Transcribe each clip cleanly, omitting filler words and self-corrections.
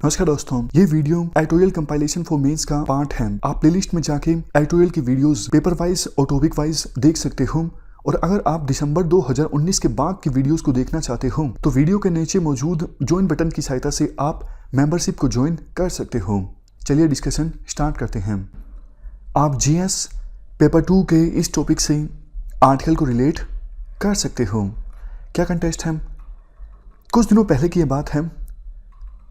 नमस्कार दोस्तों, ये video editorial compilation for mains का पार्ट है। आप प्लेलिस्ट में जाके एडिटोरियल की वीडियोस पेपर वाइज और टॉपिक वाइज देख सकते हो। और अगर आप दिसंबर 2019 के बाद की वीडियोस को देखना चाहते हो तो वीडियो के नीचे मौजूद ज्वाइन बटन की सहायता से आप मेंबरशिप को ज्वाइन कर सकते हो। चलिए डिस्कशन स्टार्ट करते हैं। आप जीएस पेपर 2 के इस टॉपिक से आर्टिकल को रिलेट कर सकते हो। क्या कंटेस्ट है? कुछ दिनों पहले की ये बात है,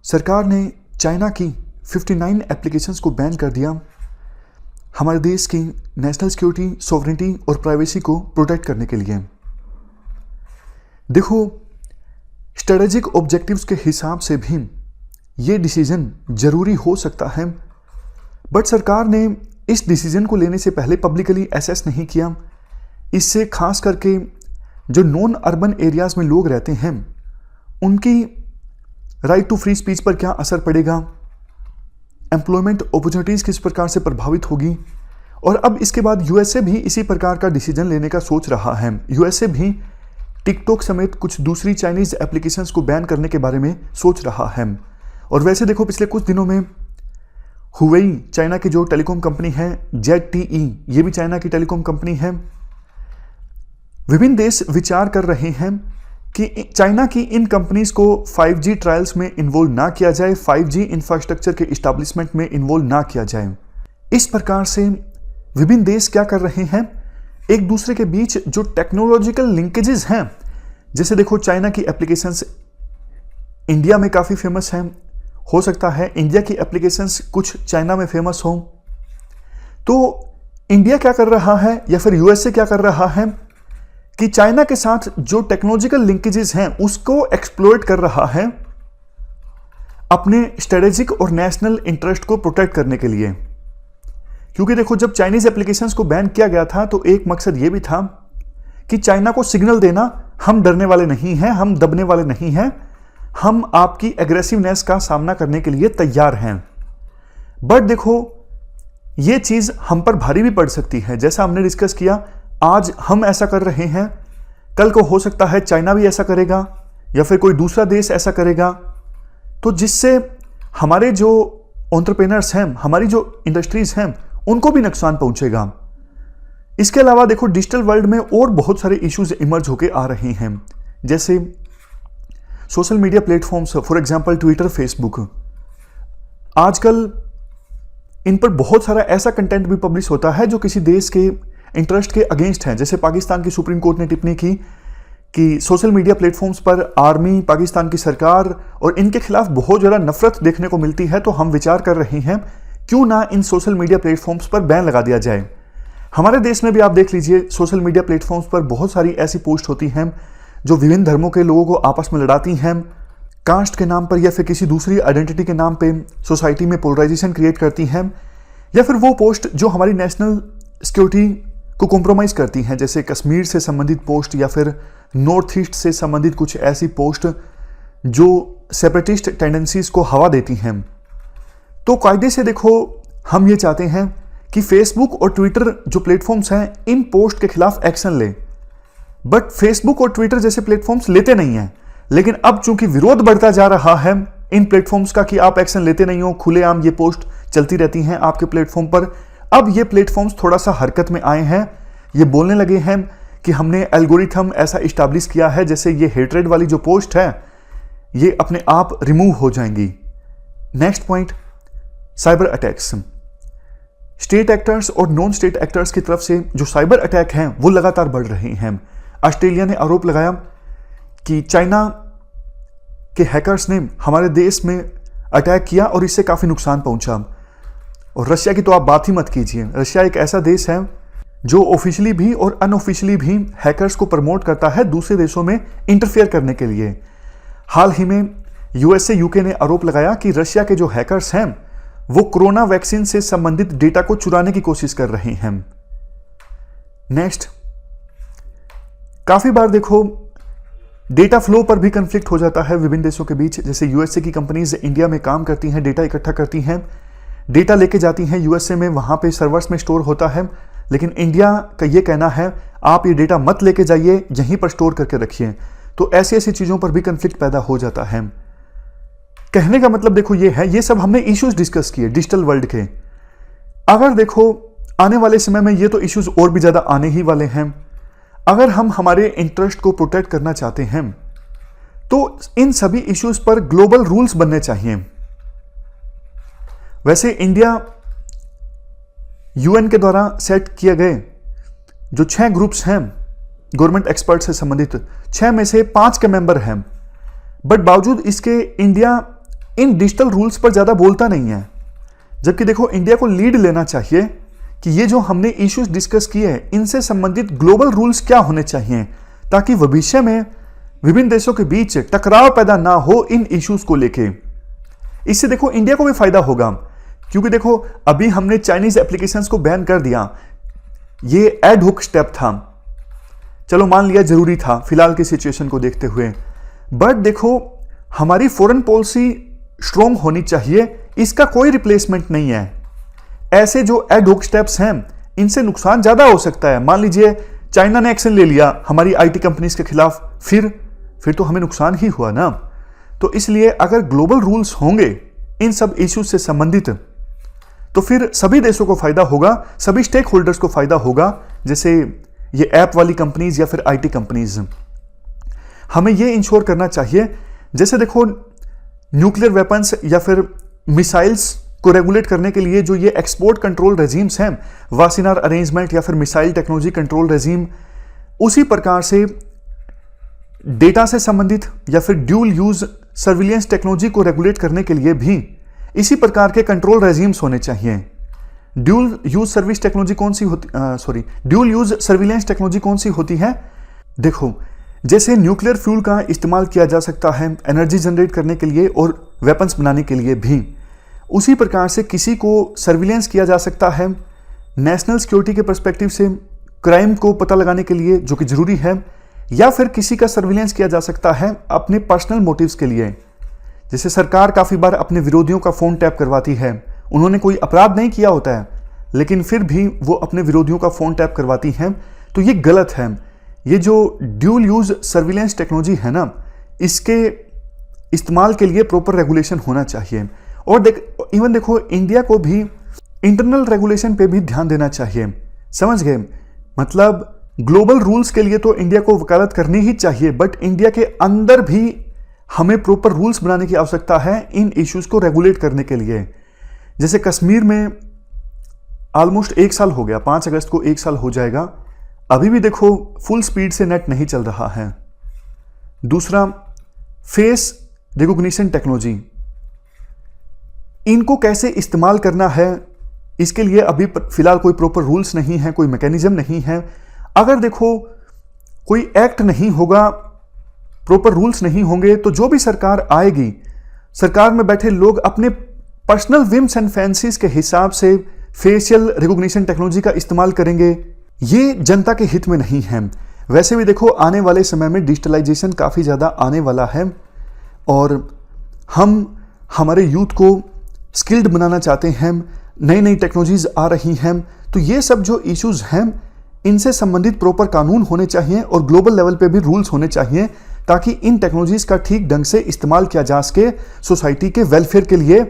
सरकार ने चाइना की 59 एप्लीकेशंस को बैन कर दिया हमारे देश की नेशनल सिक्योरिटी, सॉवरेनिटी और प्राइवेसी को प्रोटेक्ट करने के लिए। देखो, स्ट्रेटेजिक ऑब्जेक्टिव्स के हिसाब से भी ये डिसीजन जरूरी हो सकता है, बट सरकार ने इस डिसीजन को लेने से पहले पब्लिकली असेस नहीं किया। इससे खास करके जो नॉन अर्बन एरियाज में लोग रहते हैं उनकी राइट टू फ्री स्पीच पर क्या असर पड़ेगा, एम्प्लॉयमेंट अपॉर्चुनिटीज किस प्रकार से प्रभावित होगी। और अब इसके बाद यूएसए भी इसी प्रकार का डिसीजन लेने का सोच रहा है। यूएसए भी टिकटॉक समेत कुछ दूसरी चाइनीज एप्लीकेशंस को बैन करने के बारे में सोच रहा है। और वैसे देखो, पिछले कुछ दिनों में हुवेई, चाइना की जो टेलीकॉम कंपनी है, ZTE, ये भी चाइना की टेलीकॉम कंपनी है। विभिन्न देश विचार कर रहे हैं कि चाइना की इन कंपनीज को 5G ट्रायल्स में इन्वॉल्व ना किया जाए, 5G इंफ्रास्ट्रक्चर के इस्टेब्लिशमेंट में इन्वॉल्व ना किया जाए। इस प्रकार से विभिन्न देश क्या कर रहे हैं, एक दूसरे के बीच जो टेक्नोलॉजिकल लिंकेजेस हैं, जैसे देखो चाइना की एप्लीकेशंस इंडिया में काफ़ी फेमस हैं, हो सकता है इंडिया की एप्लीकेशंस कुछ चाइना में फेमस हो। तो इंडिया क्या कर रहा है या फिर यूएसए क्या कर रहा है कि चाइना के साथ जो टेक्नोलॉजिकल लिंकेजेस हैं उसको एक्सप्लॉइट कर रहा है अपने स्ट्रेटेजिक और नेशनल इंटरेस्ट को प्रोटेक्ट करने के लिए। क्योंकि देखो, जब चाइनीज एप्लीकेशंस को बैन किया गया था तो एक मकसद यह भी था कि चाइना को सिग्नल देना, हम डरने वाले नहीं हैं, हम दबने वाले नहीं हैं, हम आपकी एग्रेसिवनेस का सामना करने के लिए तैयार हैं। बट देखो, यह चीज हम पर भारी भी पड़ सकती है। जैसा हमने डिस्कस किया, आज हम ऐसा कर रहे हैं, कल को हो सकता है चाइना भी ऐसा करेगा या फिर कोई दूसरा देश ऐसा करेगा। तो जिससे हमारे जो एंटरप्रेन्योर्स हैं, हमारी जो इंडस्ट्रीज हैं, उनको भी नुकसान पहुंचेगा। इसके अलावा देखो, डिजिटल वर्ल्ड में और बहुत सारे इश्यूज इमर्ज होके आ रहे हैं, जैसे social media platforms, for example Twitter, Facebook. आजकल इन पर बहुत सारा ऐसा कंटेंट भी पब्लिश होता है जो किसी देश के इंटरेस्ट के अगेंस्ट है। जैसे पाकिस्तान की सुप्रीम कोर्ट ने टिप्पणी की कि सोशल मीडिया प्लेटफॉर्म्स पर आर्मी, पाकिस्तान की सरकार और इनके खिलाफ बहुत ज़्यादा नफरत देखने को मिलती है। तो हम विचार कर रहे हैं क्यों ना इन सोशल मीडिया प्लेटफॉर्म्स पर बैन लगा दिया जाए। हमारे देश में भी आप देख लीजिए, सोशल मीडिया प्लेटफॉर्म्स पर बहुत सारी ऐसी पोस्ट होती हैं जो विभिन्न धर्मों के लोगों को आपस में लड़ाती हैं, कास्ट के नाम पर या फिर किसी दूसरी आइडेंटिटी के नाम पे सोसाइटी में पोलराइजेशन क्रिएट करती हैं, या फिर वो पोस्ट जो हमारी नेशनल सिक्योरिटी को कॉम्प्रोमाइज करती हैं, जैसे कश्मीर से संबंधित पोस्ट या फिर नॉर्थ ईस्ट से संबंधित कुछ ऐसी पोस्ट जो सेपरेटिस्ट टेंडेंसीज को हवा देती हैं। तो कायदे से देखो, हम ये चाहते हैं कि फेसबुक और ट्विटर जो प्लेटफॉर्म्स हैं, इन पोस्ट के खिलाफ एक्शन ले। बट फेसबुक और ट्विटर जैसे प्लेटफॉर्म्स लेते नहीं हैं। लेकिन अब चूंकि विरोध बढ़ता जा रहा है इन प्लेटफॉर्म्स का कि आप एक्शन लेते नहीं हो, खुलेआम ये पोस्ट चलती रहती हैं आपके प्लेटफॉर्म पर, अब ये प्लेटफॉर्म्स थोड़ा सा हरकत में आए हैं। ये बोलने लगे हैं कि हमने एल्गोरिथम ऐसा इस्टेब्लिश किया है जैसे ये हेट्रेड वाली जो पोस्ट है ये अपने आप रिमूव हो जाएंगी। Next point, cyber attacks. State actors और नॉन स्टेट एक्टर्स की तरफ से जो साइबर अटैक हैं वो लगातार बढ़ रहे हैं। ऑस्ट्रेलिया ने आरोप लगाया कि चाइना के हैकर्स ने हमारे देश में अटैक किया और इससे काफी नुकसान पहुंचा। और रशिया की तो आप बात ही मत कीजिए। रशिया एक ऐसा देश है जो ऑफिशियली भी और अनऑफिशियली भी हैकर्स को प्रमोट करता है दूसरे देशों में इंटरफेयर करने के लिए। हाल ही में यूएसए, यूके ने आरोप लगाया कि रशिया के जो हैकर्स हैं वो कोरोना वैक्सीन से संबंधित डेटा को चुराने की कोशिश कर रहे हैं। नेक्स्ट, काफी बार देखो डेटा फ्लो पर भी कंफ्लिक्ट हो जाता है विभिन्न देशों के बीच। जैसे यूएसए की कंपनीज इंडिया में काम करती हैं, डेटा इकट्ठा करती हैं, डेटा लेके जाती हैं यूएसए में, वहां पे सर्वर्स में स्टोर होता है। लेकिन इंडिया का ये कहना है आप ये डेटा मत लेके जाइए, यहीं पर स्टोर करके रखिए। तो ऐसी ऐसी चीजों पर भी कंफ्लिक्ट पैदा हो जाता है। कहने का मतलब देखो ये है, ये सब हमने इश्यूज डिस्कस किए डिजिटल वर्ल्ड के। अगर देखो आने वाले समय में ये तो इश्यूज और भी ज्यादा आने ही वाले हैं। अगर हम हमारे इंटरेस्ट को प्रोटेक्ट करना चाहते हैं तो इन सभी इश्यूज पर ग्लोबल रूल्स बनने चाहिए। वैसे इंडिया यूएन के द्वारा सेट किए गए जो 6 ग्रुप्स हैं गवर्नमेंट एक्सपर्ट से संबंधित, 6 में से 5 के मेंबर हैं, बट बावजूद इसके इंडिया इन डिजिटल रूल्स पर ज्यादा बोलता नहीं है। जबकि देखो इंडिया को लीड लेना चाहिए कि ये जो हमने इश्यूज डिस्कस किए हैं इनसे संबंधित ग्लोबल रूल्स क्या होने चाहिए, ताकि भविष्य में विभिन्न देशों के बीच टकराव पैदा ना हो इन इश्यूज को लेके। इससे देखो इंडिया को भी फायदा होगा, क्योंकि देखो अभी हमने चाइनीज एप्लीकेशंस को बैन कर दिया, ये एड हुक स्टेप था, चलो मान लिया जरूरी था फिलहाल की सिचुएशन को देखते हुए। बट देखो हमारी फॉरेन पॉलिसी स्ट्रॉन्ग होनी चाहिए, इसका कोई रिप्लेसमेंट नहीं है। ऐसे जो एड हुक स्टेप्स हैं इनसे नुकसान ज्यादा हो सकता है। मान लीजिए चाइना ने एक्शन ले लिया हमारी आईटी कंपनीज के खिलाफ, फिर तो हमें नुकसान ही हुआ ना। तो इसलिए अगर ग्लोबल रूल्स होंगे इन सब इश्यूज से संबंधित तो फिर सभी देशों को फायदा होगा, सभी स्टेक होल्डर्स को फायदा होगा, जैसे ये ऐप वाली कंपनीज या फिर आईटी कंपनीज। हमें ये इंश्योर करना चाहिए, जैसे देखो न्यूक्लियर वेपन्स या फिर मिसाइल्स को रेगुलेट करने के लिए जो ये एक्सपोर्ट कंट्रोल रेजिम्स हैं, वासिनार अरेंजमेंट या फिर मिसाइल टेक्नोलॉजी कंट्रोल रेजिम, उसी प्रकार से डेटा से संबंधित या फिर ड्यूल यूज सर्विलियंस टेक्नोलॉजी को रेगुलेट करने के लिए भी इसी प्रकार के कंट्रोल रेजिम्स होने चाहिए। ड्यूल यूज सर्विस टेक्नोलॉजी कौन सी होती ड्यूल यूज सर्विलियंस टेक्नोलॉजी कौन सी होती है? देखो जैसे न्यूक्लियर फ्यूल का इस्तेमाल किया जा सकता है एनर्जी जनरेट करने के लिए और वेपन्स बनाने के लिए भी, उसी प्रकार से किसी को सर्विलेंस किया जा सकता है नेशनल सिक्योरिटी के पर्सपेक्टिव से, क्राइम को पता लगाने के लिए जो कि जरूरी है, या फिर किसी का सर्विलेंस किया जा सकता है अपने पर्सनल मोटिव्स के लिए। जैसे सरकार काफी बार अपने विरोधियों का फोन टैप करवाती है, उन्होंने कोई अपराध नहीं किया होता है लेकिन फिर भी वो अपने विरोधियों का फोन टैप करवाती हैं, तो ये गलत है। ये जो ड्यूल यूज सर्विलेंस टेक्नोलॉजी है ना, इसके इस्तेमाल के लिए प्रॉपर रेगुलेशन होना चाहिए। और इवन देखो इंडिया को भी इंटरनल रेगुलेशन पे भी ध्यान देना चाहिए, समझ गए? मतलब ग्लोबल रूल्स के लिए तो इंडिया को वकालत करनी ही चाहिए, बट इंडिया के अंदर भी हमें प्रॉपर रूल्स बनाने की आवश्यकता है इन इश्यूज को रेगुलेट करने के लिए। जैसे कश्मीर में ऑलमोस्ट 1 साल हो गया, 5 अगस्त को 1 साल हो जाएगा, अभी भी देखो फुल स्पीड से नेट नहीं चल रहा है। दूसरा फेस रिकॉग्निशन टेक्नोलॉजी, इनको कैसे इस्तेमाल करना है इसके लिए अभी फिलहाल कोई प्रॉपर रूल्स नहीं है, कोई मैकेनिज्म नहीं है। अगर देखो कोई एक्ट नहीं होगा, प्रॉपर रूल्स नहीं होंगे, तो जो भी सरकार आएगी, सरकार में बैठे लोग अपने पर्सनल विम्स एंड फैंसीज के हिसाब से फेशियल रिकॉग्निशन टेक्नोलॉजी का इस्तेमाल करेंगे। ये जनता के हित में नहीं है। वैसे भी देखो आने वाले समय में डिजिटलाइजेशन काफ़ी ज़्यादा आने वाला है और हम हमारे यूथ को स्किल्ड बनाना चाहते हैं, नई नई टेक्नोलॉजीज आ रही हैं, तो ये सब जो इश्यूज हैं इनसे संबंधित प्रॉपर कानून होने चाहिए और ग्लोबल लेवल पे भी रूल्स होने चाहिए, ताकि इन टेक्नोलॉजीज का ठीक ढंग से इस्तेमाल किया जा सके सोसाइटी के वेलफेयर के लिए,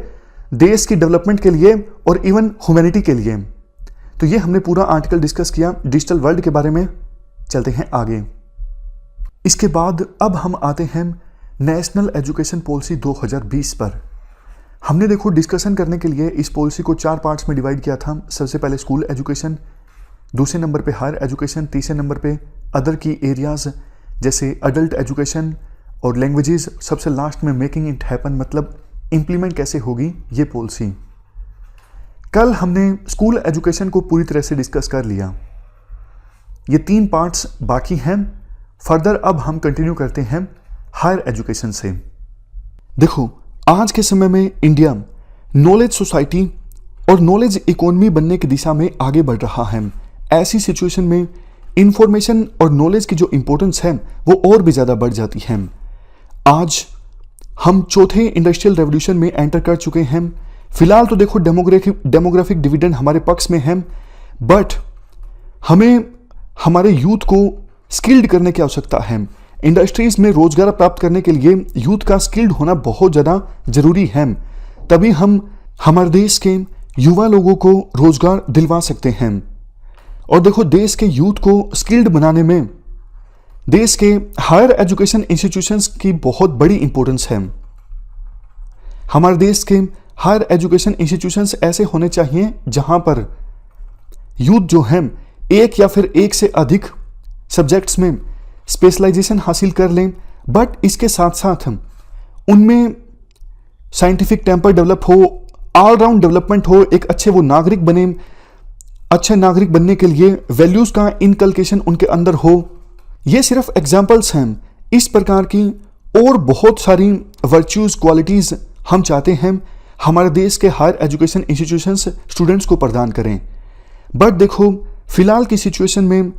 देश की डेवलपमेंट के लिए और इवन ह्यूमैनिटी के लिए। तो ये हमने पूरा आर्टिकल डिस्कस किया डिजिटल वर्ल्ड के बारे में। चलते हैं आगे। इसके बाद अब हम आते हैं नेशनल एजुकेशन पॉलिसी 2020 पर। हमने देखो डिस्कशन करने के लिए इस पॉलिसी को 4 पार्ट्स में डिवाइड किया था। सबसे पहले स्कूल एजुकेशन, दूसरे नंबर पे हायर एजुकेशन, तीसरे नंबर पे अदर की एरियाज जैसे अडल्ट एजुकेशन और लैंग्वेजेस, सबसे लास्ट में मेकिंग इट हैपन, मतलब इंप्लीमेंट कैसे होगी ये पॉलिसी। कल हमने स्कूल एजुकेशन को पूरी तरह से डिस्कस कर लिया, ये 3 पार्ट्स बाकी हैं। फर्दर अब हम कंटिन्यू करते हैं हायर एजुकेशन से। देखो आज के समय में इंडिया नॉलेज सोसाइटी और नॉलेज इकोनॉमी बनने की दिशा में आगे बढ़ रहा है। ऐसी सिचुएशन में इंफॉर्मेशन और नॉलेज की जो इंपॉर्टेंस है वो और भी ज़्यादा बढ़ जाती है। आज हम चौथे इंडस्ट्रियल रेवोल्यूशन में एंटर कर चुके हैं। फिलहाल तो देखो डेमोग्राफिक डिविडेंड हमारे पक्ष में है, बट हमें हमारे यूथ को स्किल्ड करने की आवश्यकता है। इंडस्ट्रीज में रोजगार प्राप्त करने के लिए यूथ का स्किल्ड होना बहुत ज़्यादा जरूरी है। तभी हम हमारे देश के युवा लोगों को रोजगार दिलवा सकते हैं। और देखो, देश के यूथ को स्किल्ड बनाने में देश के हायर एजुकेशन इंस्टीट्यूशंस की बहुत बड़ी इंपॉर्टेंस है। हमारे देश के हायर एजुकेशन इंस्टीट्यूशंस ऐसे होने चाहिए जहां पर यूथ जो है एक या फिर एक से अधिक सब्जेक्ट्स में स्पेशलाइजेशन हासिल कर लें, बट इसके साथ साथ उनमें साइंटिफिक टेम्पर डेवलप हो, ऑलराउंड डेवलपमेंट हो, एक अच्छे वो नागरिक बने। अच्छे नागरिक बनने के लिए वैल्यूज का इनकलकेशन उनके अंदर हो। ये सिर्फ एग्जाम्पल्स हैं। इस प्रकार की और बहुत सारी वर्च्यूज क्वालिटीज हम चाहते हैं हमारे देश के हायर एजुकेशन इंस्टीट्यूशंस स्टूडेंट्स को प्रदान करें। बट देखो, फिलहाल की सिचुएशन में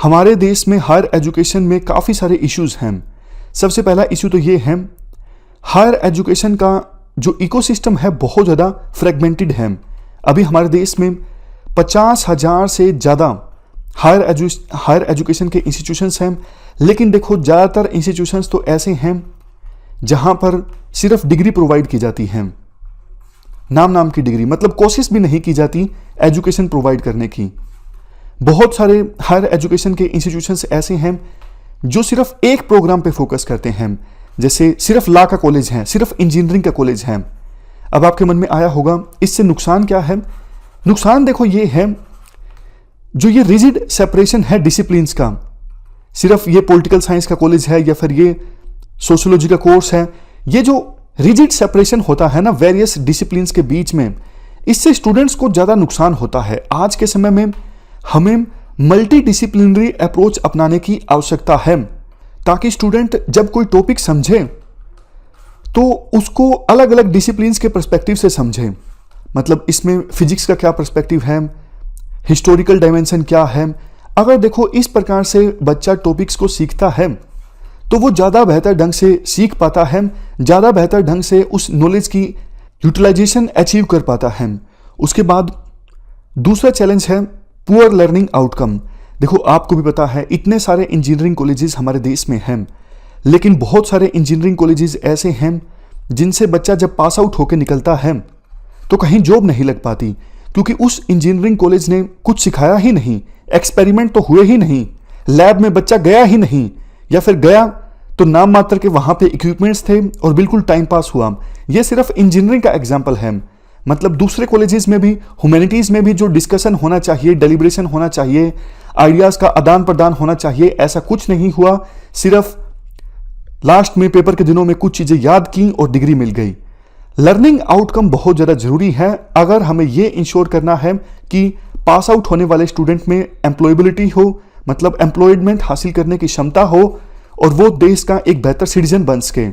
हमारे देश में हायर एजुकेशन में काफ़ी सारे इश्यूज हैं। सबसे पहला इशू तो ये है, हायर एजुकेशन का जो इकोसिस्टम है बहुत ज़्यादा फ्रेगमेंटेड है। अभी हमारे देश में 50,000 से ज़्यादा हायर एजुकेशन के इंस्टीट्यूशंस हैं, लेकिन देखो ज़्यादातर इंस्टीट्यूशंस तो ऐसे हैं जहां पर सिर्फ डिग्री प्रोवाइड की जाती है, नाम की डिग्री, मतलब कोशिश भी नहीं की जाती एजुकेशन प्रोवाइड करने की। बहुत सारे हायर एजुकेशन के इंस्टीट्यूशंस ऐसे हैं जो सिर्फ एक प्रोग्राम पे फोकस करते हैं, जैसे सिर्फ लॉ का कॉलेज है, सिर्फ इंजीनियरिंग का कॉलेज है। अब आपके मन में आया होगा इससे नुकसान क्या है। नुकसान देखो ये है, जो ये रिजिड सेपरेशन है डिसिप्लिन्स का, सिर्फ ये पॉलिटिकल साइंस का कॉलेज है या फिर ये सोशियोलॉजी का कोर्स है, ये जो रिजिड सेपरेशन होता है ना वेरियस डिसिप्लिन्स के बीच में, इससे स्टूडेंट्स को ज़्यादा नुकसान होता है। आज के समय में हमें मल्टी डिसिप्लिनरी अप्रोच अपनाने की आवश्यकता है, ताकि स्टूडेंट जब कोई टॉपिक समझे तो उसको अलग अलग डिसिप्लिन्स के पर्सपेक्टिव से समझे। मतलब इसमें फिजिक्स का क्या पर्सपेक्टिव है, हिस्टोरिकल डायमेंशन क्या है। अगर देखो इस प्रकार से बच्चा टॉपिक्स को सीखता है तो वो ज़्यादा बेहतर ढंग से सीख पाता है, ज़्यादा बेहतर ढंग से उस नॉलेज की यूटिलाइजेशन अचीव कर पाता है। उसके बाद दूसरा चैलेंज है पुअर लर्निंग आउटकम। देखो आपको भी पता है इतने सारे इंजीनियरिंग कॉलेजेस हमारे देश में हैं, लेकिन बहुत सारे इंजीनियरिंग कॉलेजेस ऐसे हैं जिनसे बच्चा जब पास आउट होकर निकलता है तो कहीं जॉब नहीं लग पाती, क्योंकि उस इंजीनियरिंग कॉलेज ने कुछ सिखाया ही नहीं, एक्सपेरिमेंट तो हुए ही नहीं, लैब में बच्चा गया ही नहीं, या फिर गया तो नाम मात्र के वहां पे इक्विपमेंट्स थे और बिल्कुल टाइम पास हुआ। ये सिर्फ इंजीनियरिंग का एग्जाम्पल है। मतलब दूसरे कॉलेजेस में भी, ह्यूमैनिटीज में भी जो डिस्कशन होना चाहिए, डेलिब्रेशन होना चाहिए, आइडियाज का आदान प्रदान होना चाहिए, ऐसा कुछ नहीं हुआ। सिर्फ लास्ट में पेपर के दिनों में कुछ चीजें याद की और डिग्री मिल गई। लर्निंग आउटकम बहुत ज्यादा जरूरी है अगर हमें ये इंश्योर करना है कि पास आउट होने वाले स्टूडेंट में एम्प्लॉयबिलिटी हो, मतलब एम्प्लॉयमेंट हासिल करने की क्षमता हो और वो देश का एक बेहतर सिटीजन बन सके।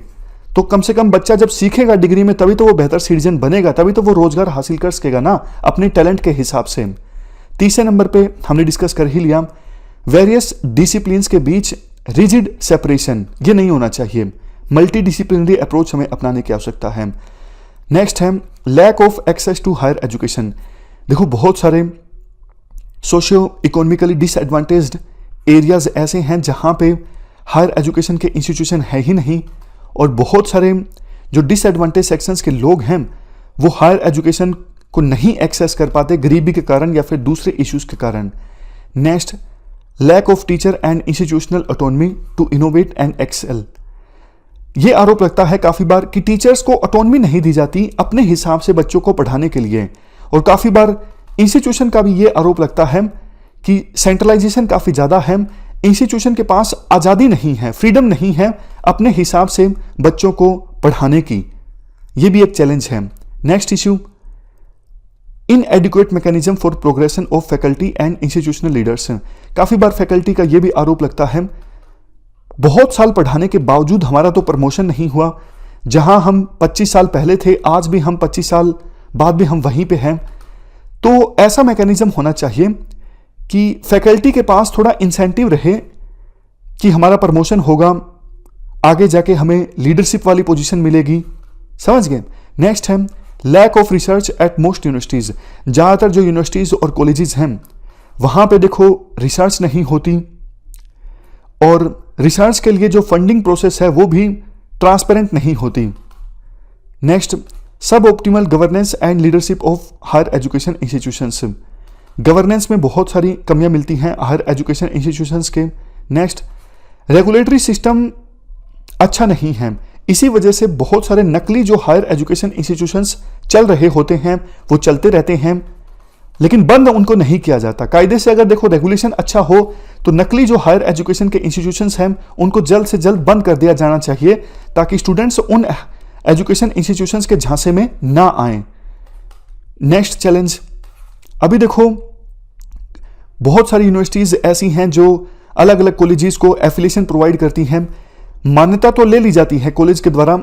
तो कम से कम बच्चा जब सीखेगा डिग्री में तभी तो वो बेहतर सिटीजन बनेगा, तभी तो वो रोजगार हासिल कर सकेगा ना अपने टैलेंट के हिसाब से। तीसरे नंबर पे हमने डिस्कस कर ही लिया, वेरियस डिसिप्लिन्स के बीच रिजिड सेपरेशन, ये नहीं होना चाहिए। मल्टी डिसिप्लिनरी अप्रोच हमें अपनाने की आवश्यकता है। नेक्स्ट है lack of access to higher education. देखो बहुत सारे सोशियो इकोनॉमिकली डिसएडवांटेज्ड एरियाज ऐसे हैं जहां पे हायर एजुकेशन के इंस्टीट्यूशन है ही नहीं, और बहुत सारे जो डिसएडवांटेज सेक्शंस के लोग हैं वो हायर एजुकेशन को नहीं एक्सेस कर पाते गरीबी के कारण या फिर दूसरे इश्यूज के कारण। Next, lack of teacher and institutional autonomy to innovate and excel. ये आरोप लगता है काफी बार कि टीचर्स को ऑटोनॉमी नहीं दी जाती अपने हिसाब से बच्चों को पढ़ाने के लिए, और काफी बार इंस्टीट्यूशन का भी ये आरोप लगता है कि सेंट्रलाइजेशन काफी ज्यादा है, इंस्टीट्यूशन के पास आजादी नहीं है, फ्रीडम नहीं है अपने हिसाब से बच्चों को पढ़ाने की। ये भी एक चैलेंज है। Next issue, इनएडिक्वेट mechanism for progression of faculty and institutional leaders. काफी बार फैकल्टी का ये भी आरोप लगता है बहुत साल पढ़ाने के बावजूद हमारा तो प्रमोशन नहीं हुआ, जहां हम 25 साल पहले थे आज भी हम 25 साल बाद भी हम वहीं पे हैं। तो ऐसा मैकेनिज्म होना चाहिए कि फैकल्टी के पास थोड़ा इंसेंटिव रहे कि हमारा प्रमोशन होगा, आगे जाके हमें लीडरशिप वाली पोजीशन मिलेगी। समझ गए। नेक्स्ट है lack of research at most universities. ज़्यादातर जो यूनिवर्सिटीज और कॉलेजेस हैं वहाँ पे देखो रिसर्च नहीं होती, और रिसर्च के लिए जो फंडिंग प्रोसेस है वो भी ट्रांसपेरेंट नहीं होती। Next, suboptimal governance and leadership of higher education institutions. Governance में बहुत सारी कमियां मिलती हैं हायर एजुकेशन इंस्टीट्यूशंस के। नेक्स्ट, रेगुलेटरी सिस्टम अच्छा नहीं है, इसी वजह से बहुत सारे नकली जो हायर एजुकेशन इंस्टीट्यूशंस चल रहे होते हैं वो चलते रहते हैं, लेकिन बंद उनको नहीं किया जाता। कायदे से अगर देखो रेगुलेशन अच्छा हो तो नकली जो हायर एजुकेशन के इंस्टीट्यूशंस हैं उनको जल्द से जल्द बंद कर दिया जाना चाहिए, ताकि स्टूडेंट्स उन एजुकेशन इंस्टीट्यूशंस के झांसे में ना आए। नेक्स्ट चैलेंज, अभी देखो बहुत सारी यूनिवर्सिटीज ऐसी हैं जो अलग अलग कॉलेजेस को एफिलिएशन प्रोवाइड करती हैं। मान्यता तो ले ली जाती है कॉलेज के द्वारा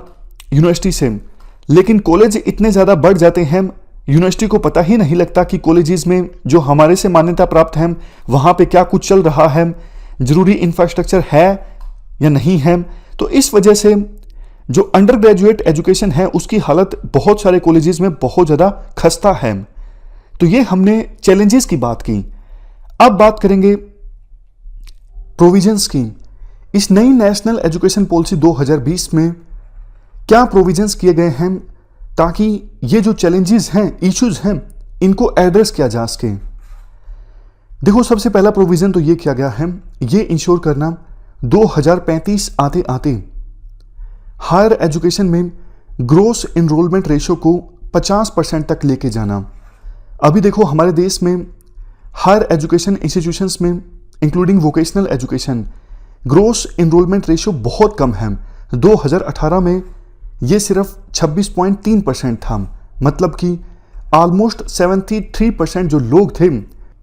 यूनिवर्सिटी से, लेकिन कॉलेज इतने ज़्यादा बढ़ जाते हैं यूनिवर्सिटी को पता ही नहीं लगता कि कॉलेजेस में जो हमारे से मान्यता प्राप्त हैं वहाँ पे क्या कुछ चल रहा है, जरूरी इंफ्रास्ट्रक्चर है या नहीं है। तो इस वजह से जो अंडर ग्रेजुएट एजुकेशन है उसकी हालत बहुत सारे कॉलेजेस में बहुत ज़्यादा खस्ता है। तो ये हमने चैलेंजेस की बात की। अब बात करेंगे प्रोविजंस की। इस नई नेशनल एजुकेशन पॉलिसी 2020 में क्या प्रोविजंस किए गए हैं ताकि ये जो चैलेंजेस हैं, इश्यूज हैं, इनको एड्रेस किया जा सके। देखो सबसे पहला प्रोविजन तो ये किया गया है, ये इंश्योर करना 2035 आते आते हायर एजुकेशन में ग्रोस इनरोलमेंट रेशो को 50% तक लेके जाना। अभी देखो हमारे देश में हायर एजुकेशन इंस्टीट्यूशंस में including vocational education gross enrolment ratio बहुत कम है। 2018 में ये सिर्फ 26.3% था, मतलब कि ऑलमोस्ट 73% जो लोग थे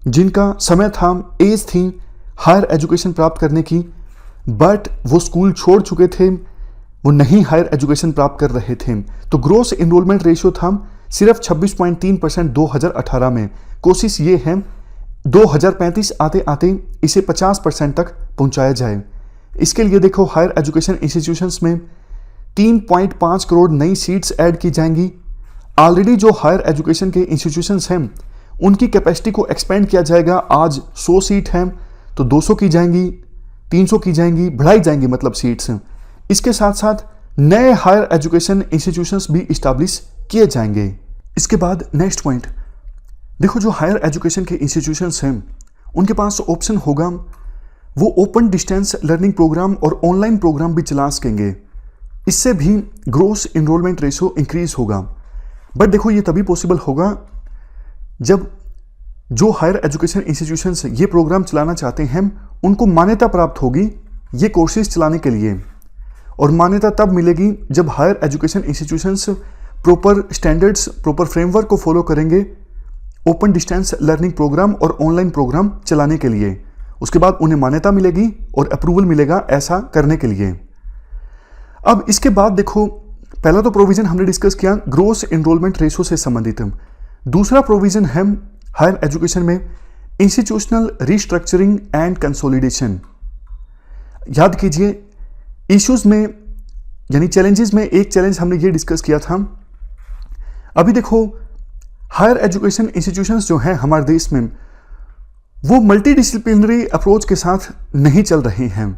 जिनका समय था, एज थी हायर एजुकेशन प्राप्त करने की, बट वो स्कूल छोड़ चुके थे, वो नहीं हायर एजुकेशन प्राप्त कर रहे थे। तो ग्रोस इनरोलमेंट रेशियो था सिर्फ 26.3% 2018 में। कोशिश ये है 2035 आते आते इसे 50% तक पहुंचाया जाए। इसके लिए देखो हायर एजुकेशन इंस्टीट्यूशंस में 3.5 करोड़ नई सीट्स ऐड की जाएंगी। ऑलरेडी जो हायर एजुकेशन के इंस्टीट्यूशंस हैं उनकी कैपेसिटी को एक्सपेंड किया जाएगा। आज 100 सीट हैं तो 200 की जाएंगी, 300 की जाएंगी, बढ़ाई जाएंगी मतलब सीट्स। इसके साथ साथ नए हायर एजुकेशन इंस्टीट्यूशंस भी इस्टेब्लिश किए जाएंगे। इसके बाद नेक्स्ट पॉइंट, देखो जो हायर एजुकेशन के इंस्टीट्यूशंस हैं उनके पास ऑप्शन होगा वो ओपन डिस्टेंस लर्निंग प्रोग्राम और ऑनलाइन प्रोग्राम भी चला सकेंगे। इससे भी ग्रोस इनरोलमेंट रेशो इंक्रीज होगा। बट देखो ये तभी पॉसिबल होगा जब जो हायर एजुकेशन इंस्टीट्यूशंस ये प्रोग्राम चलाना चाहते हैं उनको मान्यता प्राप्त होगी ये कोर्सेज चलाने के लिए। और मान्यता तब मिलेगी जब higher education institutions proper standards, proper framework को फॉलो करेंगे ओपन डिस्टेंस लर्निंग प्रोग्राम और ऑनलाइन प्रोग्राम चलाने के लिए। उसके बाद उन्हें मान्यता मिलेगी और अप्रूवल मिलेगा ऐसा करने के लिए। अब इसके बाद देखो पहला तो प्रोविजन हमने डिस्कस किया ग्रोस एनरोलमेंट रेशो से संबंधित। दूसरा प्रोविजन है हायर एजुकेशन में इंस्टीट्यूशनल रिस्ट्रक्चरिंग एंड कंसोलिडेशन। याद कीजिए इश्यूज में यानी चैलेंजेस में एक चैलेंज हमने ये डिस्कस किया था। अभी देखो हायर एजुकेशन इंस्टीट्यूशंस जो हैं हमारे देश में वो मल्टी डिसिप्लिनरी अप्रोच के साथ नहीं चल रहे हैं।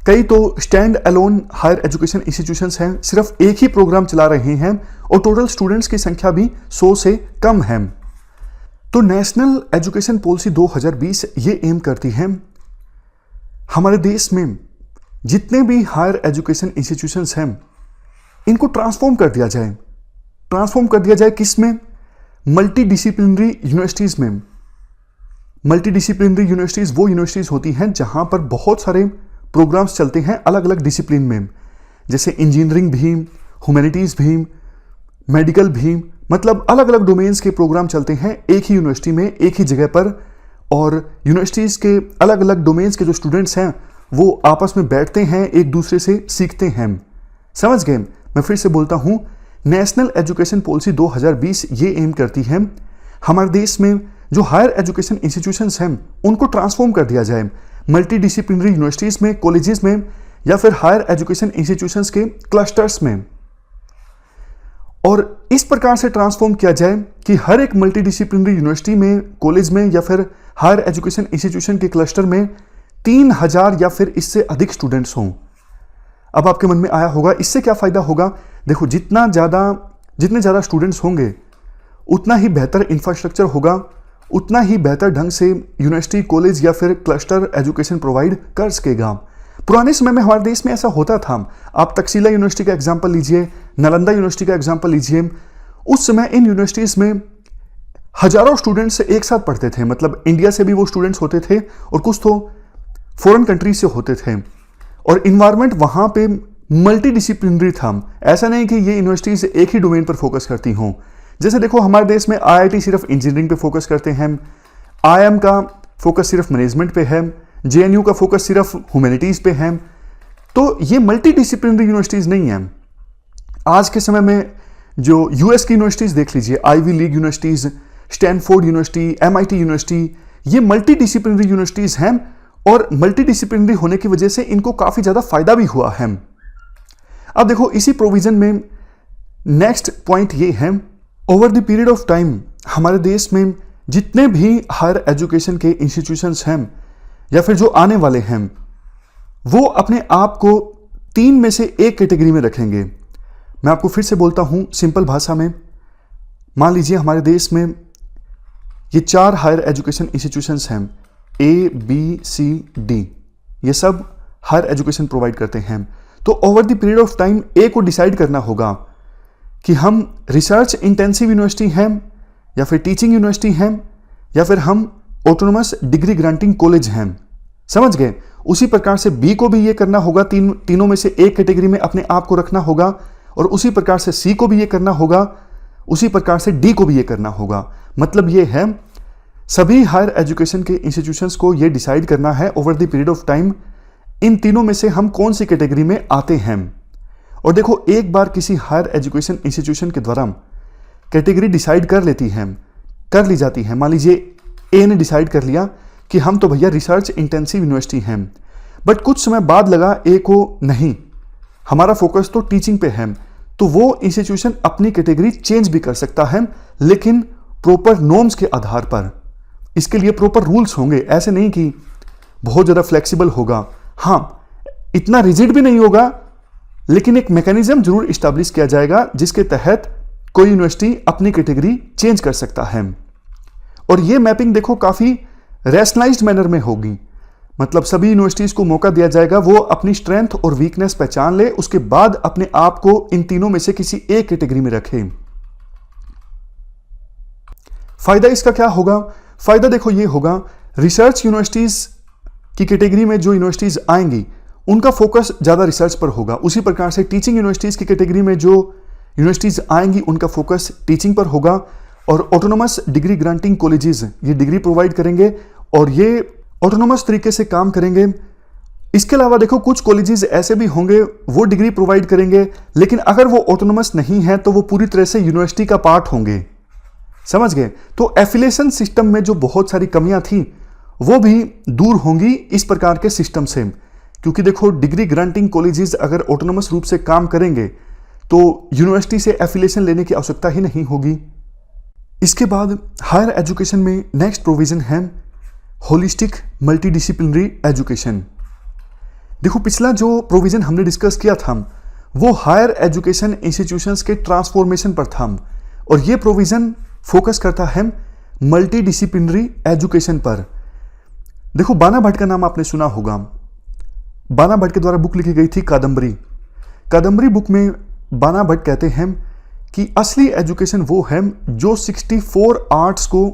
कई तो stand alone higher education institutions हैं, सिर्फ एक ही प्रोग्राम चला रहे हैं और टोटल स्टूडेंट्स की संख्या भी 100 से कम है। तो नेशनल एजुकेशन पॉलिसी 2020 ये एम करती है हमारे देश में जितने भी हायर एजुकेशन इंस्टीट्यूशंस हैं इनको ट्रांसफॉर्म कर दिया जाए। ट्रांसफॉर्म कर दिया जाए किस में? मल्टी डिसिप्लिनरी यूनिवर्सिटीज़ में। मल्टी डिसिप्लिनरी यूनिवर्सिटीज़ वो यूनिवर्सिटीज़ होती हैं जहां पर बहुत सारे प्रोग्राम्स चलते हैं अलग अलग डिसिप्लिन में, जैसे इंजीनियरिंग भी, ह्यूमैनिटीज़ भी, मेडिकल भी, मतलब अलग अलग डोमेन्स के प्रोग्राम चलते हैं एक ही यूनिवर्सिटी में एक ही जगह पर। और यूनिवर्सिटीज़ के अलग अलग डोमेन्स के जो स्टूडेंट्स हैं वो आपस में बैठते हैं, एक दूसरे से सीखते हैं। समझ गए? मैं फिर से बोलता हूँ, नेशनल एजुकेशन पॉलिसी 2020 ये एम करती है हमारे देश में जो हायर एजुकेशन इंस्टीट्यूशंस हैं उनको ट्रांसफॉर्म कर दिया जाए मल्टी डिसिप्लिनरी यूनिवर्सिटीज़ में, कॉलेजेस में या फिर हायर एजुकेशन इंस्टीट्यूशंस के क्लस्टर्स में। और इस प्रकार से ट्रांसफॉर्म किया जाए कि हर एक मल्टी डिसिप्लिनरी यूनिवर्सिटी में, कॉलेज में या फिर हायर एजुकेशन इंस्टीट्यूशन के क्लस्टर में 3000 या फिर इससे अधिक स्टूडेंट्स हों। अब आपके मन में आया होगा इससे क्या फायदा होगा। देखो, जितने ज़्यादा स्टूडेंट्स होंगे उतना ही बेहतर इंफ्रास्ट्रक्चर होगा, उतना ही बेहतर ढंग से यूनिवर्सिटी, कॉलेज या फिर क्लस्टर एजुकेशन प्रोवाइड कर सकेगा। पुराने समय में हमारे देश में ऐसा होता था। आप तक्षशिला यूनिवर्सिटी का एग्जाम्पल लीजिए, नालंदा यूनिवर्सिटी का एग्जाम्पल लीजिए। उस समय इन यूनिवर्सिटीज़ में हजारों स्टूडेंट्स एक साथ पढ़ते थे। मतलब इंडिया से भी वो स्टूडेंट्स होते थे और कुछ तो फॉरेन कंट्री से होते थे। और इन्वायरमेंट वहाँ पे मल्टी डिसिप्लिनरी था। ऐसा नहीं कि ये यूनिवर्सिटीज़ एक ही डोमेन पर फोकस करती हों। जैसे देखो, हमारे देश में आईआईटी सिर्फ इंजीनियरिंग पे फोकस करते हैं, आईएम का फोकस सिर्फ मैनेजमेंट पे है, जेएनयू का फोकस सिर्फ ह्यूमैनिटीज़ पे है। तो ये मल्टी डिसिप्लिनरी यूनिवर्सिटीज़ नहीं है। आज के समय में जो यूएस की यूनिवर्सिटीज़ देख लीजिए, Ivy League universities, Stanford university, MIT university, ये मल्टी डिसिप्लिनरी यूनिवर्सिटीज़ हैं और मल्टी डिसिप्लिनरी होने की वजह से इनको काफ़ी ज़्यादा फायदा भी हुआ है। अब देखो, इसी प्रोविज़न में नेक्स्ट पॉइंट ये है, over the period of time हमारे देश में जितने भी हायर एजुकेशन के इंस्टीट्यूशंस हैं या फिर जो आने वाले हैं, वो अपने आप को 3 में से एक कैटेगरी में रखेंगे। मैं आपको फिर से बोलता हूं सिंपल भाषा में। मान लीजिए हमारे देश में ये 4 हायर एजुकेशन इंस्टीट्यूशंस हैं, ए, बी, सी, डी। ये सब हायर एजुकेशन प्रोवाइड करते हैं। तो over the period of time A को डिसाइड करना होगा कि हम रिसर्च इंटेंसिव यूनिवर्सिटी हैं या फिर टीचिंग यूनिवर्सिटी हैं या फिर हम ऑटोनोमस डिग्री ग्रांटिंग कॉलेज हैं। समझ गए? उसी प्रकार से बी को भी ये करना होगा, तीनों में से एक कैटेगरी में अपने आप को रखना होगा। और उसी प्रकार से सी को भी ये करना होगा, उसी प्रकार से डी को भी ये करना होगा। मतलब ये है, सभी हायर एजुकेशन के इंस्टीट्यूशंस को ये डिसाइड करना है over the period of time in तीनों में से हम कौन सी कैटेगरी में आते हैं। और देखो, एक बार किसी हायर एजुकेशन इंस्टीट्यूशन के द्वारा कैटेगरी डिसाइड कर ली जाती है। मान लीजिए ए ने डिसाइड कर लिया कि हम तो भैया रिसर्च इंटेंसिव यूनिवर्सिटी हैं, बट कुछ समय बाद लगा ए को नहीं, हमारा फोकस तो टीचिंग पे है, तो वो इंस्टीट्यूशन अपनी कैटेगरी चेंज भी कर सकता है, लेकिन प्रॉपर नॉर्म्स के आधार पर। इसके लिए प्रॉपर रूल्स होंगे। ऐसे नहीं कि बहुत ज़्यादा फ्लेक्सिबल होगा, हाँ इतना रिजिड भी नहीं होगा, लेकिन एक मैकेनिज्म जरूर इस्टेब्लिश किया जाएगा जिसके तहत कोई यूनिवर्सिटी अपनी कैटेगरी चेंज कर सकता है। और ये मैपिंग देखो काफ़ी रैशनलाइज्ड मैनर में होगी। मतलब सभी यूनिवर्सिटीज़ को मौका दिया जाएगा वो अपनी स्ट्रेंथ और वीकनेस पहचान ले, उसके बाद अपने आप को इन तीनों में से किसी एक कैटेगरी में रखे। फायदा इसका क्या होगा? फायदा देखो ये होगा, रिसर्च यूनिवर्सिटीज़ की कैटेगरी में जो यूनिवर्सिटीज़ आएंगी उनका फोकस ज़्यादा रिसर्च पर होगा। उसी प्रकार से टीचिंग यूनिवर्सिटीज़ की कैटेगरी में जो यूनिवर्सिटीज़ आएंगी उनका फोकस टीचिंग पर होगा। और ऑटोनोमस डिग्री ग्रांटिंग कॉलेजेस ये डिग्री प्रोवाइड करेंगे और ये ऑटोनोमस तरीके से काम करेंगे। इसके अलावा देखो, कुछ कॉलेजेस ऐसे भी होंगे वो डिग्री प्रोवाइड करेंगे, लेकिन अगर वो ऑटोनोमस नहीं है तो वो पूरी तरह से यूनिवर्सिटी का पार्ट होंगे। समझ गए? तो एफिलिएशन सिस्टम में जो बहुत सारी कमियां थी वो भी दूर होंगी इस प्रकार के सिस्टम से। क्योंकि देखो, डिग्री ग्रांटिंग कॉलेजेस अगर ऑटोनोमस रूप से काम करेंगे तो यूनिवर्सिटी से एफिलिएशन लेने की आवश्यकता ही नहीं होगी। इसके बाद हायर एजुकेशन में नेक्स्ट प्रोविजन है होलिस्टिक मल्टीडिसिप्लिनरी एजुकेशन। देखो, पिछला जो प्रोविजन हमने डिस्कस किया था वो हायर एजुकेशन इंस्टीट्यूशंस के ट्रांसफॉर्मेशन पर था, और ये प्रोविजन फोकस करता है मल्टीडिसिप्लिनरी एजुकेशन पर। देखो, बाना भट्ट का नाम आपने सुना होगा। बाना भट्ट के द्वारा बुक लिखी गई थी कादम्बरी। कादम्बरी बुक में बाना भट्ट कहते हैं कि असली एजुकेशन वो है जो 64 आर्ट्स को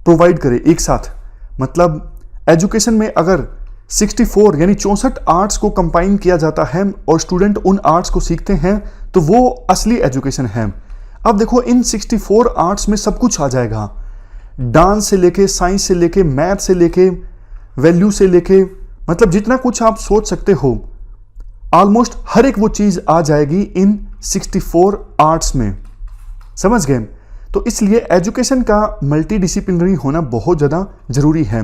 प्रोवाइड करे एक साथ। मतलब एजुकेशन में अगर 64 यानी 64 आर्ट्स को कंबाइन किया जाता है और स्टूडेंट उन आर्ट्स को सीखते हैं तो वो असली एजुकेशन है। अब देखो, इन 64 आर्ट्स में सब कुछ आ जाएगा, डांस से लेके, साइंस से लेके, मैथ से लेके, वैल्यू से लेके, मतलब जितना कुछ आप सोच सकते हो ऑलमोस्ट हर एक वो चीज आ जाएगी इन 64 आर्ट्स में। समझ गए? तो इसलिए एजुकेशन का मल्टीडिसिप्लिनरी होना बहुत ज़्यादा जरूरी है।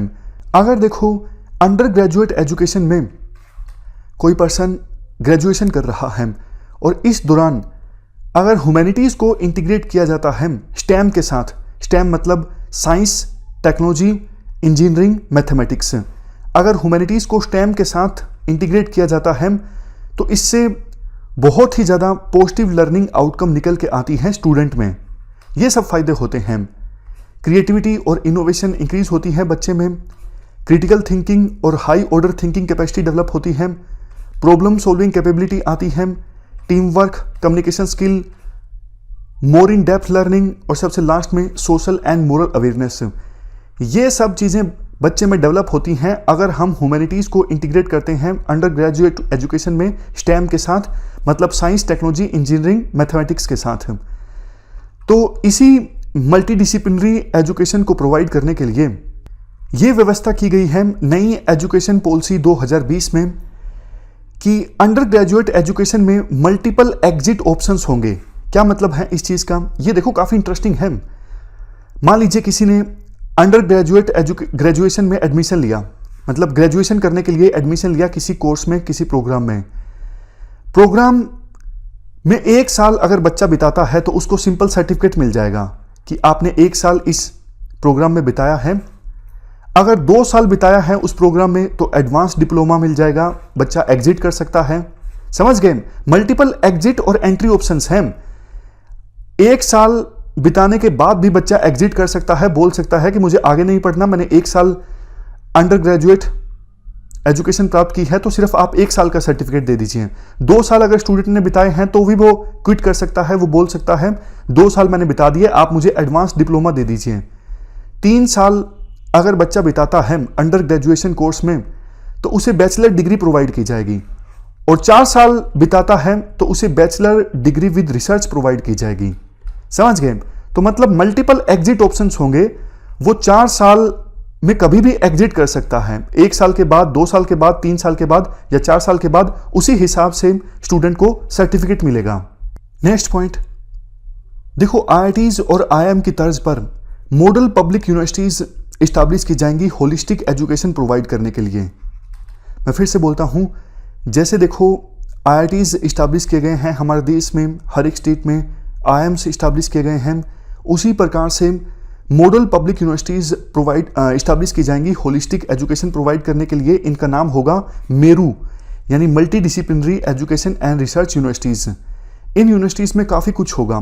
अगर देखो, अंडर ग्रेजुएट एजुकेशन में कोई पर्सन ग्रेजुएशन कर रहा है और इस दौरान अगर ह्यूमैनिटीज़ को इंटीग्रेट किया जाता है स्टेम के साथ, स्टेम मतलब साइंस, टेक्नोलॉजी, इंजीनियरिंग, मैथमेटिक्स, अगर ह्यूमैनिटीज़ को स्टेम के साथ इंटीग्रेट किया जाता है तो इससे बहुत ही ज़्यादा पॉजिटिव लर्निंग आउटकम निकल के आती है स्टूडेंट में। ये सब फायदे होते हैं। क्रिएटिविटी और इनोवेशन इंक्रीज होती है बच्चे में, क्रिटिकल थिंकिंग और high order thinking capacity develop होती है, प्रॉब्लम सॉल्विंग कैपेबिलिटी आती है, team work, communication skill, more in depth learning और सबसे लास्ट में सोशल एंड मोरल अवेयरनेस। ये सब चीज़ें बच्चे में डेवलप होती हैं अगर हम ह्यूमैनिटीज़ को इंटीग्रेट करते हैं अंडर ग्रेजुएट एजुकेशन में स्टेम के साथ, मतलब साइंस, टेक्नोलॉजी, इंजीनियरिंग, मैथमेटिक्स के साथ। तो इसी मल्टीडिसिप्लिनरी एजुकेशन को प्रोवाइड करने के लिए ये व्यवस्था की गई है नई एजुकेशन पॉलिसी 2020 में कि अंडर ग्रेजुएट एजुकेशन में मल्टीपल एग्जिट ऑप्शंस होंगे। क्या मतलब है इस चीज़ का? ये देखो काफ़ी इंटरेस्टिंग है। मान लीजिए किसी ने अंडर ग्रेजुएट ग्रेजुएशन में एडमिशन लिया, मतलब ग्रेजुएशन करने के लिए एडमिशन लिया किसी कोर्स में, किसी प्रोग्राम में। प्रोग्राम में 1 साल अगर बच्चा बिताता है तो उसको सिंपल सर्टिफिकेट मिल जाएगा कि आपने 1 साल इस प्रोग्राम में बिताया है। अगर 2 साल बिताया है उस प्रोग्राम में तो एडवांस डिप्लोमा मिल जाएगा, बच्चा एग्जिट कर सकता है। समझ गए? मल्टीपल एग्जिट और एंट्री ऑप्शंस हैं। 1 साल बिताने के बाद भी बच्चा एग्जिट कर सकता है, बोल सकता है कि मुझे आगे नहीं पढ़ना, मैंने 1 साल अंडर ग्रेजुएट एजुकेशन प्राप्त की है तो सिर्फ आप 1 साल का सर्टिफिकेट दे दीजिए। 2 साल अगर स्टूडेंट ने बिताए हैं तो भी वो क्विट कर सकता है, वो बोल सकता है 2 साल मैंने बिता दिए, आप मुझे एडवांस डिप्लोमा दे दीजिए। 3 साल अगर बच्चा बिताता है अंडर ग्रेजुएशन कोर्स में तो उसे बैचलर डिग्री प्रोवाइड की जाएगी, और 4 साल बिताता है तो उसे bachelor degree with research provide की जाएगी। समझ गए? तो मतलब मल्टीपल एग्जिट ऑप्शंस होंगे। वो 4 साल में कभी भी एग्जिट कर सकता है, 1 साल के बाद, 2 साल के बाद, 3 साल के बाद या 4 साल के बाद, उसी हिसाब से स्टूडेंट को सर्टिफिकेट मिलेगा। नेक्स्ट पॉइंट देखो, IITs और IIM की तर्ज पर मॉडल पब्लिक यूनिवर्सिटीज इस्टेब्लिश की जाएंगी होलिस्टिक एजुकेशन प्रोवाइड करने के लिए। मैं फिर से बोलता हूं, जैसे देखो IITs इस्टेब्लिश किए गए हैं हमारे देश में, हर एक स्टेट में IIMs इस्टेब्लिश किए गए हैं, उसी प्रकार से model public universities provide establish की जाएंगी होलिस्टिक एजुकेशन प्रोवाइड करने के लिए। इनका नाम होगा मेरू, यानी multi disciplinary education and research universities. In universities में काफ़ी कुछ होगा।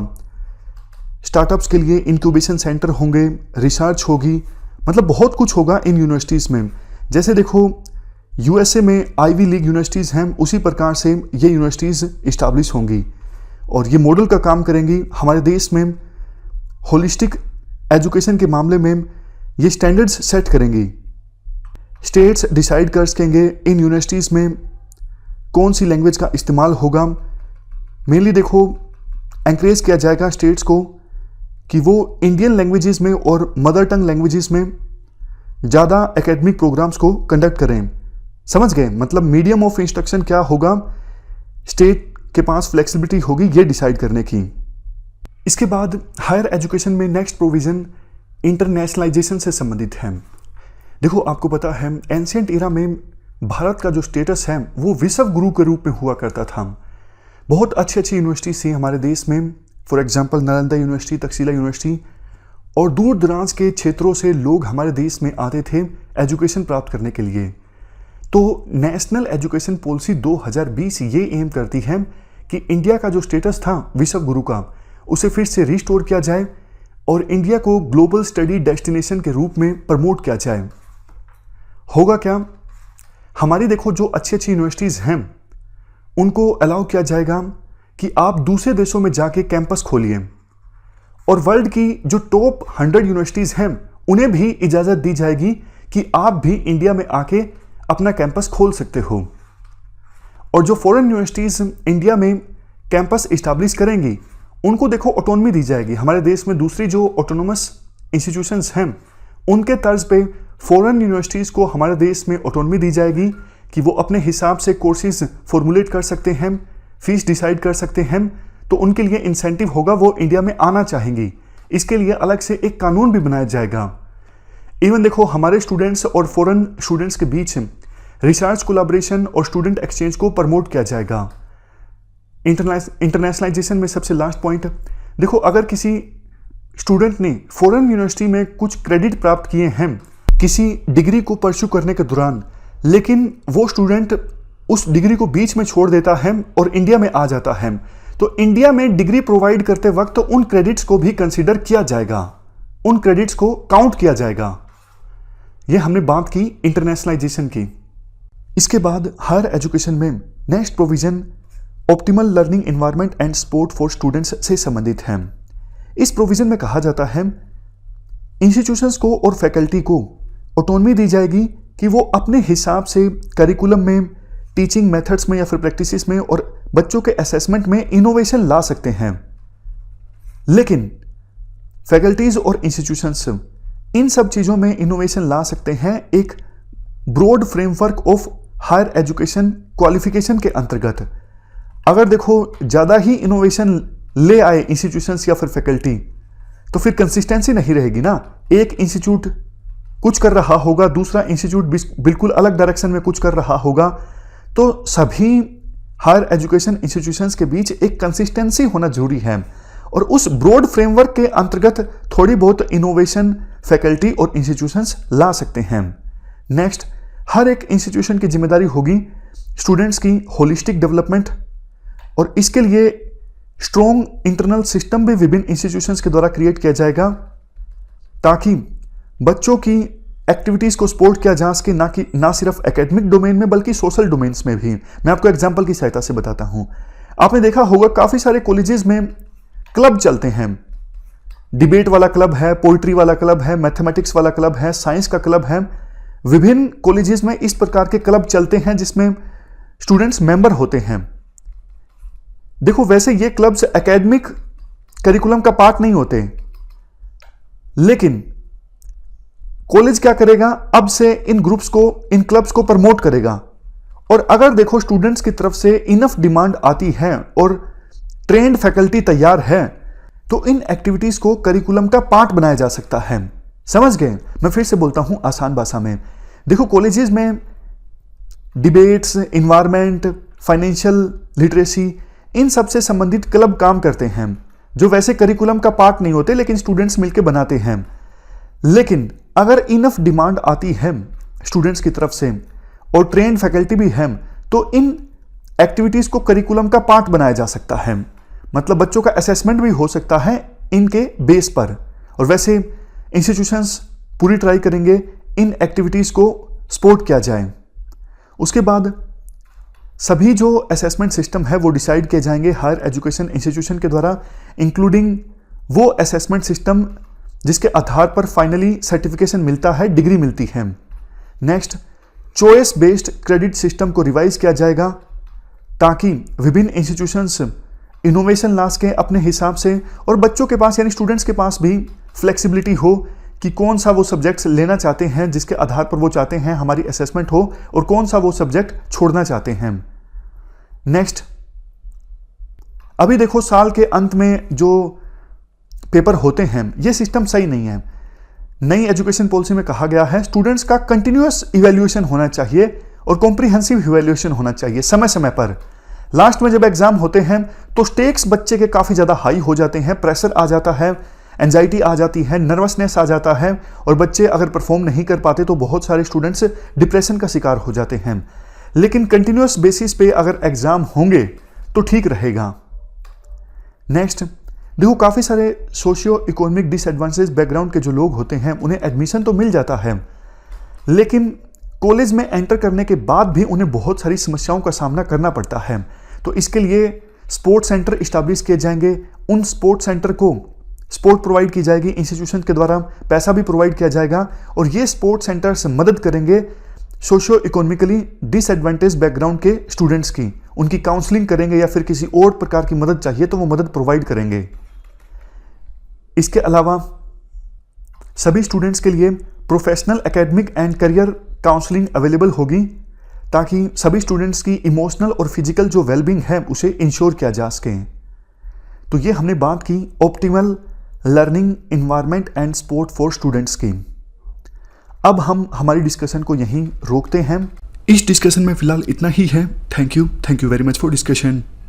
स्टार्टअप्स के लिए इंक्यूबेशन सेंटर होंगे, रिसर्च होगी, मतलब बहुत कुछ होगा इन यूनिवर्सिटीज़ में। जैसे देखो USA में आईवी लीग यूनिवर्सिटीज़ हैं, उसी प्रकार से ये यूनिवर्सिटीज़ इस्टेब्लिश होंगी और ये मॉडल का काम करेंगी। हमारे देश में होलिस्टिक एजुकेशन के मामले में ये स्टैंडर्ड्स सेट करेंगी। स्टेट्स डिसाइड कर सकेंगे इन यूनिवर्सिटीज़ में कौन सी लैंग्वेज का इस्तेमाल होगा। मेनली देखो एनकरेज किया जाएगा स्टेट्स को कि वो इंडियन लैंग्वेजेस में और मदर टंग लैंग्वेजेस में ज़्यादा एकेडमिक प्रोग्राम्स को कंडक्ट करें। समझ गए? मतलब मीडियम ऑफ इंस्ट्रक्शन क्या होगा, स्टेट के पास फ्लेक्सिबिलिटी होगी ये डिसाइड करने की। इसके बाद हायर एजुकेशन में नेक्स्ट प्रोविज़न इंटरनेशनलाइजेशन से संबंधित है। देखो आपको पता है एंशिएंट इरा में भारत का जो स्टेटस है वो विश्व गुरु के रूप में हुआ करता था। बहुत अच्छी अच्छी यूनिवर्सिटीज़ थी हमारे देश में, for example Nalanda university, Takshashila university, और दूर दराज के क्षेत्रों से लोग हमारे देश में आते थे एजुकेशन प्राप्त करने के लिए। तो नेशनल एजुकेशन पॉलिसी 2020 ये एम करती है कि इंडिया का जो स्टेटस था विश्व गुरु का उसे फिर से रिस्टोर किया जाए और इंडिया को ग्लोबल स्टडी डेस्टिनेशन के रूप में प्रमोट किया जाए। होगा क्या, हमारी देखो जो अच्छी अच्छी यूनिवर्सिटीज़ हैं उनको अलाउ किया जाएगा कि आप दूसरे देशों में जाके कैंपस खोलिए, और वर्ल्ड की जो टॉप 100 यूनिवर्सिटीज़ हैं उन्हें भी इजाज़त दी जाएगी कि आप भी इंडिया में आके अपना कैंपस खोल सकते हो। और जो फॉरेन यूनिवर्सिटीज़ इंडिया में कैंपस इस्टेब्लिश करेंगी उनको देखो ऑटोनॉमी दी जाएगी। हमारे देश में दूसरी जो ऑटोनोमस इंस्टीट्यूशंस हैं उनके तर्ज पे फॉरेन यूनिवर्सिटीज़ को हमारे देश में ऑटोनॉमी दी जाएगी कि वो अपने हिसाब से कोर्सेज फॉर्मुलेट कर सकते हैं, फीस डिसाइड कर सकते हैं। तो उनके लिए इंसेंटिव होगा, वो इंडिया में आना चाहेंगी, इसके लिए अलग से एक कानून भी बनाया जाएगा। इवन देखो हमारे स्टूडेंट्स और फॉरेन स्टूडेंट्स के बीच रिसर्च कोलैबोरेशन और स्टूडेंट एक्सचेंज को प्रमोट किया जाएगा। इंटरनेशनलाइजेशन में सबसे लास्ट पॉइंट देखो, अगर किसी स्टूडेंट ने फॉरेन यूनिवर्सिटी में कुछ क्रेडिट प्राप्त किए हैं किसी डिग्री को परस्यू करने के दौरान, लेकिन वो स्टूडेंट उस डिग्री को बीच में छोड़ देता है और इंडिया में आ जाता है, तो इंडिया में डिग्री प्रोवाइड करते वक्त उन क्रेडिट्स को भी कंसीडर किया जाएगा, उन क्रेडिट्स को काउंट किया जाएगा। यह हमने बात की इंटरनेशनलाइजेशन की। इसके बाद हायर एजुकेशन में next provision optimal learning environment and support for students से संबंधित है। इस प्रोविजन में कहा जाता है इंस्टीट्यूशंस को और फैकल्टी को ऑटोनॉमी दी जाएगी कि वो अपने हिसाब से करिकुलम में, टीचिंग मेथड्स में या फिर प्रैक्टिसेस में और बच्चों के असेसमेंट में इनोवेशन ला सकते हैं। लेकिन फैकल्टीज और इंस्टीट्यूशंस इन सब चीजों में इनोवेशन ला सकते हैं एक broad framework of higher education qualification के अंतर्गत। अगर देखो ज्यादा ही इनोवेशन ले आए इंस्टीट्यूशंस या फिर फैकल्टी, तो फिर कंसिस्टेंसी नहीं रहेगी ना। एक इंस्टीट्यूट कुछ कर रहा होगा, दूसरा इंस्टीट्यूट बिल्कुल अलग डायरेक्शन में कुछ कर रहा होगा, तो सभी हायर एजुकेशन इंस्टीट्यूशंस के बीच एक कंसिस्टेंसी होना जरूरी है और उस ब्रॉड फ्रेमवर्क के अंतर्गत थोड़ी बहुत इनोवेशन फैकल्टी और इंस्टीट्यूशंस ला सकते हैं। नेक्स्ट, हर एक इंस्टीट्यूशन की जिम्मेदारी होगी स्टूडेंट्स की होलिस्टिक डेवलपमेंट, और इसके लिए स्ट्रॉन्ग इंटरनल सिस्टम भी विभिन्न इंस्टीट्यूशंस के द्वारा क्रिएट किया जाएगा ताकि बच्चों की एक्टिविटीज को सपोर्ट किया जा सके, ना सिर्फ एकेडमिक डोमेन में बल्कि सोशल डोमेन्स में भी। मैं आपको एग्जांपल की सहायता से बताता हूं। आपने देखा होगा काफी सारे कॉलेजेस में क्लब चलते हैं। डिबेट वाला क्लब है, पोइट्री वाला क्लब है, मैथमेटिक्स वाला क्लब है, साइंस का क्लब है। विभिन्न कॉलेजेस में इस प्रकार के क्लब चलते हैं जिसमें स्टूडेंट्स मेंबर होते हैं। देखो वैसे ये क्लब्स एकेडमिक करिकुलम का पार्ट नहीं होते, लेकिन कॉलेज क्या करेगा, अब से इन ग्रुप्स को, इन क्लब्स को प्रमोट करेगा। और अगर देखो स्टूडेंट्स की तरफ से इनफ डिमांड आती है और ट्रेंड फैकल्टी तैयार है, तो इन एक्टिविटीज को करिकुलम का पार्ट बनाया जा सकता है। समझ गए? मैं फिर से बोलता हूं आसान भाषा में। देखो कॉलेजेस में डिबेट्स, इन्वायरमेंट, फाइनेंशियल लिटरेसी, इन सब से संबंधित क्लब काम करते हैं जो वैसे करिकुलम का पार्ट नहीं होते लेकिन स्टूडेंट्स मिलकर बनाते हैं। लेकिन अगर इनफ डिमांड आती है स्टूडेंट्स की तरफ से और ट्रेन फैकल्टी भी है, तो इन एक्टिविटीज को करिकुलम का पार्ट बनाया जा सकता है। मतलब बच्चों का असेसमेंट भी हो सकता है इनके बेस पर। और वैसे इंस्टीट्यूशंस पूरी ट्राई करेंगे इन एक्टिविटीज को सपोर्ट किया जाए। उसके बाद सभी जो असेसमेंट सिस्टम है वो डिसाइड किए जाएंगे हायर एजुकेशन इंस्टीट्यूशन के द्वारा, इंक्लूडिंग वो असेसमेंट सिस्टम जिसके आधार पर फाइनली सर्टिफिकेशन मिलता है, डिग्री मिलती है। Next, choice based credit system को रिवाइज किया जाएगा ताकि विभिन्न इंस्टीट्यूशंस इनोवेशन ला सकें अपने हिसाब से और बच्चों के पास यानी स्टूडेंट्स के पास भी फ्लेक्सिबिलिटी हो कि कौन सा वो सब्जेक्ट्स लेना चाहते हैं जिसके आधार पर वो चाहते हैं हमारी असेसमेंट हो, और कौन सा वो सब्जेक्ट छोड़ना चाहते हैं। नेक्स्ट, अभी देखो साल के अंत में जो पेपर होते हैं ये सिस्टम सही नहीं है। नई एजुकेशन पॉलिसी में कहा गया है स्टूडेंट्स का कंटिन्यूअस इवैल्यूएशन होना चाहिए और कॉम्प्रिहेंसिव इवैल्यूएशन होना चाहिए समय समय पर। लास्ट में जब एग्जाम होते हैं तो स्टेक्स बच्चे के काफी ज्यादा हाई हो जाते हैं, प्रेशर आ जाता है, एंजाइटी आ जाती है, नर्वसनेस आ जाता है, और बच्चे अगर परफॉर्म नहीं कर पाते तो बहुत सारे स्टूडेंट्स डिप्रेशन का शिकार हो जाते हैं। लेकिन कंटिन्यूअस बेसिस पे अगर एग्जाम होंगे तो ठीक रहेगा। नेक्स्ट, देखो काफी सारे सोशियो इकोनॉमिक डिसएडवांटेज बैकग्राउंड के जो लोग होते हैं उन्हें एडमिशन तो मिल जाता है, लेकिन कॉलेज में एंटर करने के बाद भी उन्हें बहुत सारी समस्याओं का सामना करना पड़ता है। तो इसके लिए स्पोर्ट्स सेंटर इस्टेब्लिश किए जाएंगे, उन स्पोर्ट्स सेंटर को सपोर्ट प्रोवाइड की जाएगी इंस्टीट्यूशन के द्वारा, पैसा भी प्रोवाइड किया जाएगा, और ये स्पोर्ट्स सेंटर्स मदद करेंगे सोशियो इकोनॉमिकली डिसएडवांटेज बैकग्राउंड के स्टूडेंट्स की। उनकी काउंसलिंग करेंगे या फिर किसी और प्रकार की मदद चाहिए तो वो मदद प्रोवाइड करेंगे। इसके अलावा सभी स्टूडेंट्स के लिए professional academic and career counselling available होगी ताकि सभी स्टूडेंट्स की इमोशनल और फिजिकल जो वेलबींग है उसे इंश्योर किया जा सके। तो ये हमने बात की optimal learning environment and support for students की। अब हम हमारी डिस्कशन को यहीं रोकते हैं। इस डिस्कशन में फिलहाल इतना ही है। Thank you very much for discussion.